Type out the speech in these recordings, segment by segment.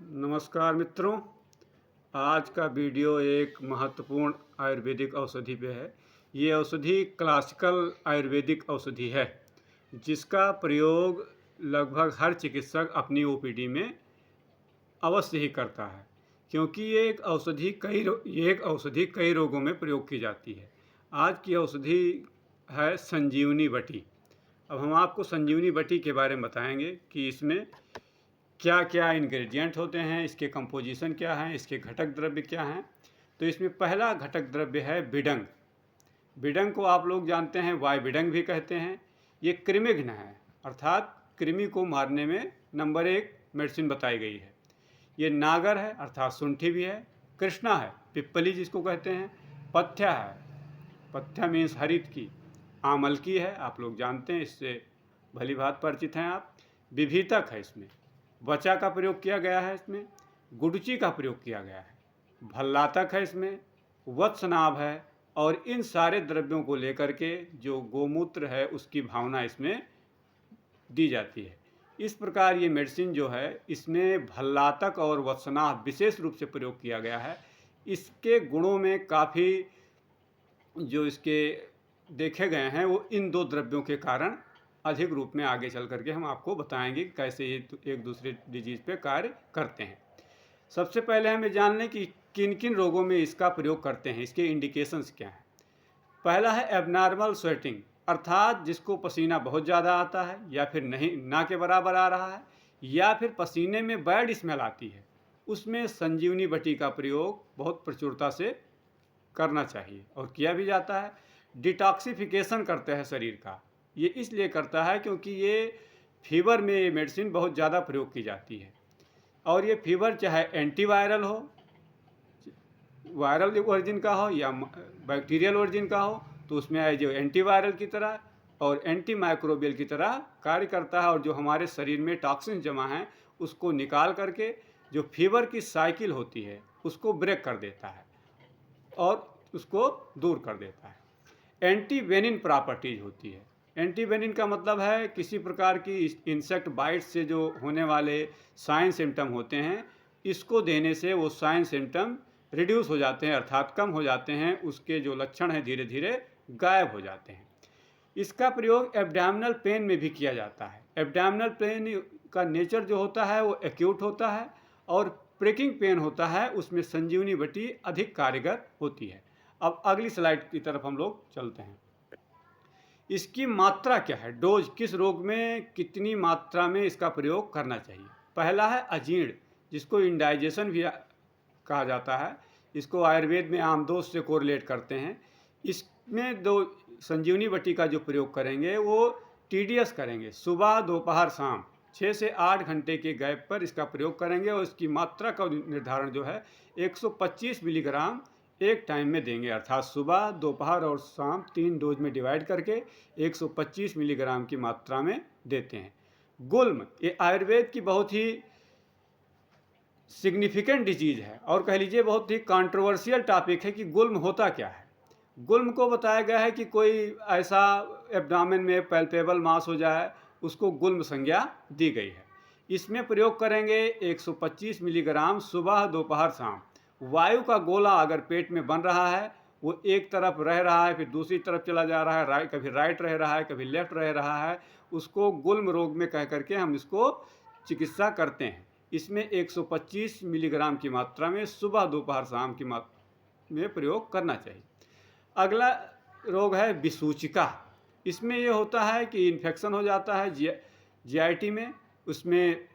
नमस्कार मित्रों। आज का वीडियो एक महत्वपूर्ण आयुर्वेदिक औषधि पे है। ये औषधि क्लासिकल आयुर्वेदिक औषधि है जिसका प्रयोग लगभग हर चिकित्सक अपनी ओपीडी में अवश्य ही करता है, क्योंकि ये एक औषधि कई रोगों में प्रयोग की जाती है। आज की औषधि है संजीवनी बटी। अब हम आपको संजीवनी बटी के बारे में बताएंगे कि इसमें क्या क्या इंग्रेडिएंट होते हैं, इसके कंपोजिशन क्या हैं, इसके घटक द्रव्य क्या हैं। तो इसमें पहला घटक द्रव्य है बिडंग। बिडंग को आप लोग जानते हैं, वाय बिडंग भी कहते हैं। ये कृमिघ्न है, अर्थात कृमि को मारने में नंबर 1 मेडिसिन बताई गई है। ये नागर है, अर्थात सुंठी भी है। कृष्णा है, पिप्पली जिसको कहते हैं। पथ्या है, पथ्या मीन्स हरित की। आमलकी है, आप लोग जानते हैं, इससे भली भांति परिचित हैं आप। विभीतक है, इसमें वचा का प्रयोग किया गया है। इसमें गुडुचि का प्रयोग किया गया है। भल्लातक है, इसमें वत्सनाभ है। और इन सारे द्रव्यों को लेकर के जो गोमूत्र है उसकी भावना इसमें दी जाती है। इस प्रकार ये मेडिसिन जो है, इसमें भल्लातक और वत्सनाभ विशेष रूप से प्रयोग किया गया है। इसके गुणों में काफ़ी जो इसके देखे गए हैं वो इन दो द्रव्यों के कारण अधिक रूप में आगे चल करके हम आपको बताएंगे कैसे ये एक दूसरे डिजीज पे कार्य करते हैं। सबसे पहले हमें जान लें कि किन किन रोगों में इसका प्रयोग करते हैं, इसके इंडिकेशंस क्या हैं। पहला है एबनॉर्मल स्वेटिंग, अर्थात जिसको पसीना बहुत ज़्यादा आता है या फिर नहीं ना के बराबर आ रहा है या फिर पसीने में बैड स्मेल आती है, उसमें संजीवनी बटी का प्रयोग बहुत प्रचुरता से करना चाहिए और किया भी जाता है। डिटॉक्सिफिकेशन करते हैं शरीर का, ये इसलिए करता है क्योंकि ये फीवर में ये मेडिसिन बहुत ज़्यादा प्रयोग की जाती है। और ये फीवर चाहे एंटीवायरल हो, वायरल ओरिजिन का हो या बैक्टीरियल ओरिजिन का हो, तो उसमें आए जो एंटीवायरल की तरह और एंटी माइक्रोबियल की तरह कार्य करता है और जो हमारे शरीर में टॉक्सिन जमा हैं उसको निकाल करके जो फीवर की साइकिल होती है उसको ब्रेक कर देता है और उसको दूर कर देता है। एंटीवेनिन प्रॉपर्टीज होती है। एंटीवेनिन का मतलब है किसी प्रकार की इंसेक्ट बाइट से जो होने वाले साइन सिम्टम होते हैं, इसको देने से वो साइन सिम्टम रिड्यूस हो जाते हैं, अर्थात कम हो जाते हैं। उसके जो लक्षण हैं धीरे धीरे गायब हो जाते हैं। इसका प्रयोग एब्डोमिनल पेन में भी किया जाता है। एब्डोमिनल पेन का नेचर जो होता है वो एक्यूट होता है और प्रिकिंग पेन होता है, उसमें संजीवनी बटी अधिक कारगर होती है। अब अगली स्लाइड की तरफ हम लोग चलते हैं। इसकी मात्रा क्या है, डोज, किस रोग में कितनी मात्रा में इसका प्रयोग करना चाहिए। पहला है अजीर्ण, जिसको इंडाइजेशन भी कहा जाता है। इसको आयुर्वेद में आमदोष से कोरिलेट करते हैं। इसमें दो संजीवनी बटी का जो प्रयोग करेंगे वो टीडीएस करेंगे, सुबह दोपहर शाम 6 से 8 घंटे के गैप पर इसका प्रयोग करेंगे और इसकी मात्रा का निर्धारण जो है 125 मिलीग्राम एक टाइम में देंगे, अर्थात सुबह दोपहर और शाम 3 डोज में डिवाइड करके 125 मिलीग्राम की मात्रा में देते हैं। गुल्म, ये आयुर्वेद की बहुत ही सिग्निफिकेंट डिजीज है और कह लीजिए बहुत ही कंट्रोवर्शियल टॉपिक है कि गुल्म होता क्या है। गुल्म को बताया गया है कि कोई ऐसा एब्डोमेन में पैल्पेबल मास हो जाए, उसको गुल्म संज्ञा दी गई है। इसमें प्रयोग करेंगे 125 मिलीग्राम सुबह दोपहर शाम। वायु का गोला अगर पेट में बन रहा है, वो एक तरफ रह रहा है फिर दूसरी तरफ चला जा रहा है, कभी राइट रह रहा है कभी लेफ्ट रह रहा है, उसको गुल्म रोग में कह करके हम इसको चिकित्सा करते हैं। इसमें 125 मिलीग्राम की मात्रा में सुबह दोपहर शाम की मात्रा में प्रयोग करना चाहिए। अगला रोग है विसूचिका। इसमें ये होता है कि इन्फेक्शन हो जाता है जीआईटी में, उसमें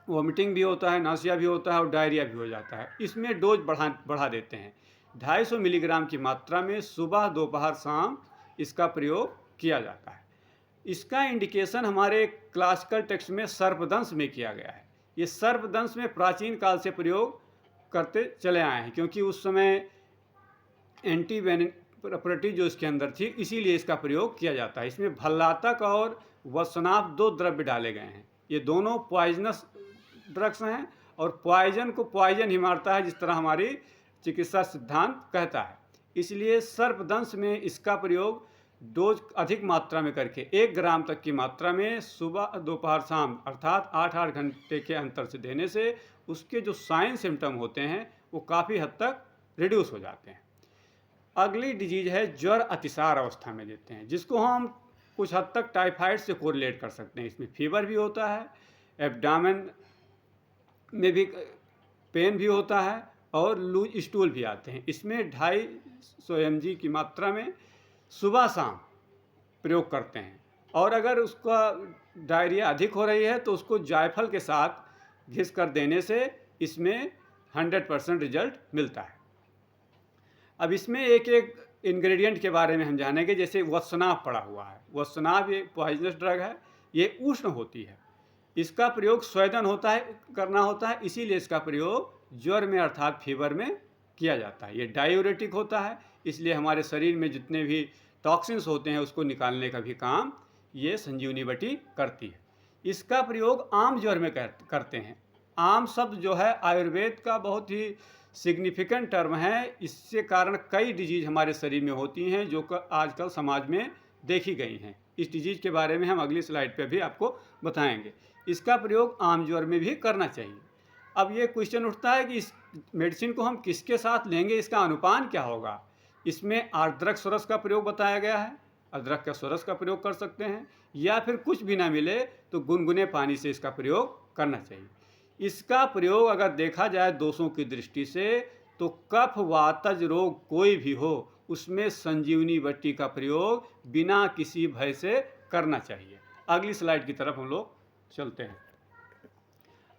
वोमिटिंग भी होता है, नासिया भी होता है और डायरिया भी हो जाता है। इसमें डोज बढ़ा देते हैं। 250 मिलीग्राम की मात्रा में सुबह दोपहर शाम इसका प्रयोग किया जाता है। इसका इंडिकेशन हमारे क्लासिकल टेक्स्ट में सर्पदंश में किया गया है। ये सर्पदंश में प्राचीन काल से प्रयोग करते चले आए हैं, क्योंकि उस समय एंटीवेनिन प्रॉपर्टी जो इसके अंदर थी, इसीलिए इसका प्रयोग किया जाता है। इसमें भल्लातक और वसनाभ 2 द्रव्य डाले गए हैं। ये दोनों पॉइजनस ड्रग्स हैं और पॉइजन को पॉइजन ही मारता है, जिस तरह हमारी चिकित्सा सिद्धांत कहता है। इसलिए सर्पदंश में इसका प्रयोग डोज अधिक मात्रा में करके 1 ग्राम तक की मात्रा में सुबह दोपहर शाम अर्थात 8-8 घंटे के अंतर से देने से उसके जो साइन सिम्टम होते हैं वो काफ़ी हद तक रिड्यूस हो जाते हैं। अगली डिजीज है ज्वर अतिसार अवस्था में देते हैं, जिसको हम कुछ हद तक टाइफाइड से कोरिलेट कर सकते हैं। इसमें फीवर भी होता है, एब्डामेन में भी पेन भी होता है और लूज स्टूल भी आते हैं। इसमें 250 mg की मात्रा में सुबह शाम प्रयोग करते हैं, और अगर उसका डायरिया अधिक हो रही है तो उसको जायफल के साथ घिस कर देने से इसमें 100% रिजल्ट मिलता है। अब इसमें एक एक इंग्रेडिएंट के बारे में हम जानेंगे। जैसे वत्सनाभ पड़ा हुआ है, वत्सनाभ ये पॉइजनस ड्रग है, ये उष्ण होती है, इसका प्रयोग स्वेदन करना होता है, इसीलिए इसका प्रयोग ज्वर में अर्थात फीवर में किया जाता है। ये डायूरेटिक होता है, इसलिए हमारे शरीर में जितने भी टॉक्सिन्स होते हैं उसको निकालने का भी काम ये संजीवनी बटी करती है। इसका प्रयोग आम ज्वर में करते हैं। आम शब्द जो है आयुर्वेद का बहुत ही सिग्निफिकेंट टर्म है। इससे कारण कई डिजीज हमारे शरीर में होती हैं जो आजकल समाज में देखी गई हैं। इस डिजीज के बारे में हम अगली स्लाइड पे भी आपको बताएंगे। इसका प्रयोग आम ज्वर में भी करना चाहिए। अब ये क्वेश्चन उठता है कि इस मेडिसिन को हम किसके साथ लेंगे, इसका अनुपान क्या होगा। इसमें अदरक सरस का प्रयोग बताया गया है, अदरक का सरस का प्रयोग कर सकते हैं, या फिर कुछ भी ना मिले तो गुनगुने पानी से इसका प्रयोग करना चाहिए। इसका प्रयोग अगर देखा जाए दोषों की दृष्टि से तो कफ वातज रोग कोई भी हो उसमें संजीवनी बट्टी का प्रयोग बिना किसी भय से करना चाहिए। अगली स्लाइड की तरफ हम लोग चलते हैं।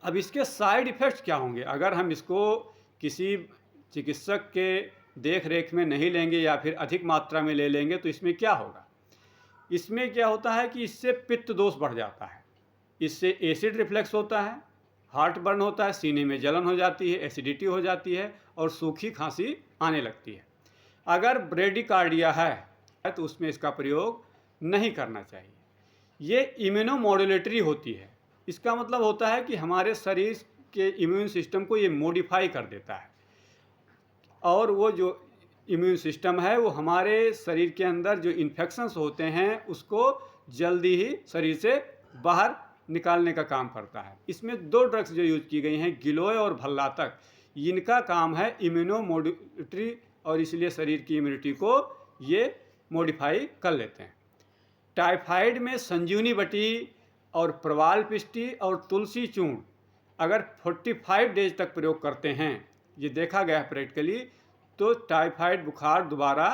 अब इसके साइड इफ़ेक्ट्स क्या होंगे अगर हम इसको किसी चिकित्सक के देख रेख में नहीं लेंगे या फिर अधिक मात्रा में ले लेंगे तो इसमें क्या होगा। इसमें क्या होता है कि इससे पित्त दोष बढ़ जाता है, इससे एसिड रिफ्लेक्स होता है, हार्ट बर्न होता है, सीने में जलन हो जाती है, एसिडिटी हो जाती है और सूखी खांसी आने लगती है। अगर ब्रेडिकार्डिया है तो उसमें इसका प्रयोग नहीं करना चाहिए। ये इम्यूनोमॉड्यूलेटरी होती है, इसका मतलब होता है कि हमारे शरीर के इम्यून सिस्टम को ये मॉडिफाई कर देता है, और वो जो इम्यून सिस्टम है वो हमारे शरीर के अंदर जो इन्फेक्शंस होते हैं उसको जल्दी ही शरीर से बाहर निकालने का काम करता है। इसमें 2 ड्रग्स जो यूज की गई हैं, गिलोय और भल्लातक, इनका काम है इम्यूनोमॉड्यूलेटरी, और इसलिए शरीर की इम्यूनिटी को ये मॉडिफाई कर लेते हैं। टाइफाइड में संजीवनी बटी और प्रवाल पिष्टी और तुलसी चूर्ण अगर 45 डेज तक प्रयोग करते हैं, ये देखा गया है प्रैक्टिकली, तो टाइफाइड बुखार दोबारा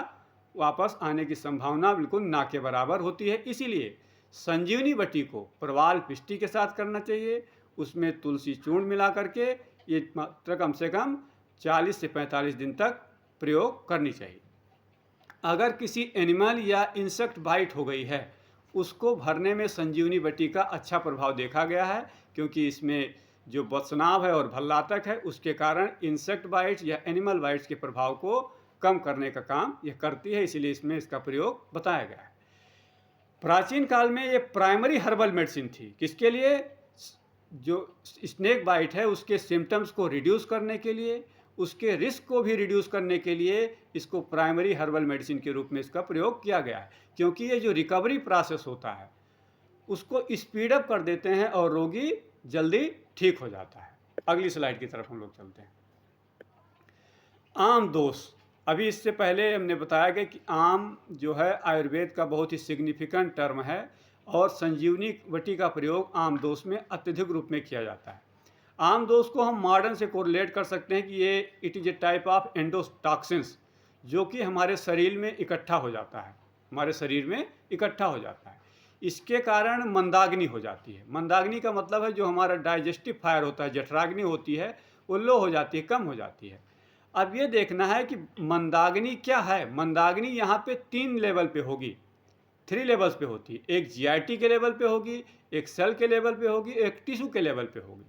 वापस आने की संभावना बिल्कुल ना के बराबर होती है। इसीलिए संजीवनी बटी को प्रवाल पिष्टी के साथ करना चाहिए, उसमें तुलसी चूर्ण मिला करके ये मात्रा कम से कम 40 से 45 दिन तक प्रयोग करनी चाहिए। अगर किसी एनिमल या इंसेक्ट बाइट हो गई है उसको भरने में संजीवनी बटी का अच्छा प्रभाव देखा गया है, क्योंकि इसमें जो वत्सनाभ है और भल्लातक है उसके कारण इंसेक्ट बाइट्स या एनिमल बाइट्स के प्रभाव को कम करने का काम यह करती है, इसीलिए इसमें इसका प्रयोग बताया गया है। प्राचीन काल में ये प्राइमरी हर्बल मेडिसिन थी, किसके लिए, जो स्नेक बाइट है उसके सिम्टम्स को रिड्यूस करने के लिए, उसके रिस्क को भी रिड्यूस करने के लिए इसको प्राइमरी हर्बल मेडिसिन के रूप में इसका प्रयोग किया गया है, क्योंकि ये जो रिकवरी प्रोसेस होता है उसको स्पीड अप कर देते हैं और रोगी जल्दी ठीक हो जाता है। अगली स्लाइड की तरफ हम लोग चलते हैं। आम दोष, अभी इससे पहले हमने बताया गया कि आम जो है आयुर्वेद का बहुत ही सिग्निफिकेंट टर्म है और संजीवनी बटी का प्रयोग आम दोष में अत्यधिक रूप में किया जाता है। आम दोष को हम मॉडर्न से कोरिलेट कर सकते हैं कि ये it is a type of endotoxins जो कि हमारे शरीर में इकट्ठा हो जाता है, हमारे शरीर में इकट्ठा हो जाता है। इसके कारण मंदाग्नि हो जाती है। मंदाग्नि का मतलब है जो हमारा डाइजेस्टिव फायर होता है, जठराग्नि होती है, वो लो हो जाती है, कम हो जाती है। अब ये देखना है कि मंदाग्नि क्या है। मंदाग्नि यहाँ पे 3 लेवल पे होगी, 3 लेवल्स पे होती है। एक जीआईटी के लेवल पे होगी, एक सेल के लेवल पे होगी, एक टिश्यू के लेवल पे होगी।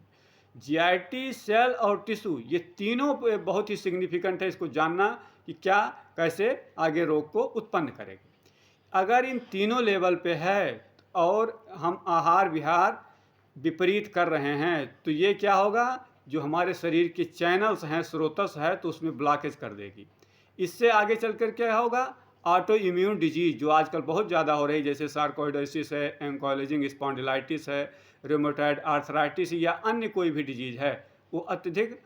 जीआईटी, सेल और टिश्यू ये तीनों बहुत ही सिग्निफिकेंट है, इसको जानना कि क्या कैसे आगे रोग को उत्पन्न करेगी। अगर इन तीनों लेवल पे है और हम आहार विहार विपरीत कर रहे हैं तो ये क्या होगा, जो हमारे शरीर के चैनल्स हैं, स्रोतस है, तो उसमें ब्लॉकेज कर देगी। इससे आगे चल कर क्या होगा, ऑटो इम्यून डिजीज जो आजकल बहुत ज़्यादा हो रही, जैसे सार्कोइडोसिस है, एंकोलॉजिंग स्पॉन्डिलाइटिस है, रूमेटॉइड आर्थराइटिस या अन्य कोई भी डिजीज है, वो अत्यधिक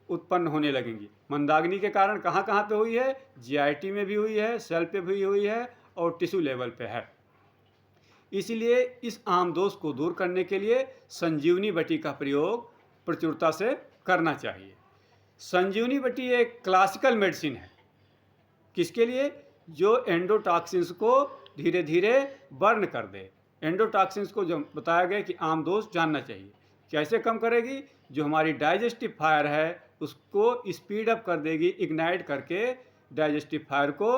उत्पन्न होने लगेंगी। मंदाग्नि के कारण कहाँ कहाँ पे हुई है? जीआईटी में भी हुई है, सेल पे भी हुई है और टिश्यू लेवल पे है। इसलिए इस आम दोष को दूर करने के लिए संजीवनी बटी का प्रयोग प्रचुरता से करना चाहिए। संजीवनी बटी एक क्लासिकल मेडिसिन है। किसके लिए? जो एंडोटॉक्सिन्स को धीरे धीरे बर्न कर दे। एंडोटॉक्सिन्स को जो बताया गया कि आम दोष जानना चाहिए। कैसे कम करेगी? जो हमारी डाइजेस्टिव फायर है उसको स्पीड अप कर देगी, इग्नाइट करके डाइजेस्टिव फायर को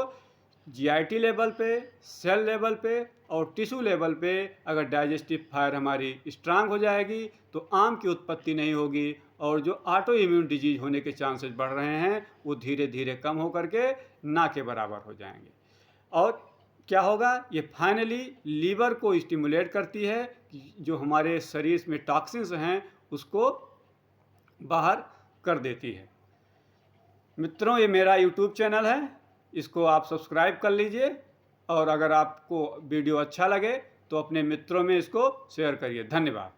जीआईटी लेवल पे, सेल लेवल पे और टिश्यू लेवल पे अगर डाइजेस्टिव फायर हमारी स्ट्रांग हो जाएगी तो आम की उत्पत्ति नहीं होगी और जो ऑटो इम्यून डिजीज होने के चांसेस बढ़ रहे हैं वो धीरे धीरे कम हो करके ना के बराबर हो जाएंगे। और क्या होगा? ये फाइनली लीवर को स्टिमुलेट करती है कि जो हमारे शरीर में टॉक्सिन्स हैं उसको बाहर कर देती है। मित्रों, ये मेरा यूट्यूब चैनल है, इसको आप सब्सक्राइब कर लीजिए और अगर आपको वीडियो अच्छा लगे तो अपने मित्रों में इसको शेयर करिए। धन्यवाद।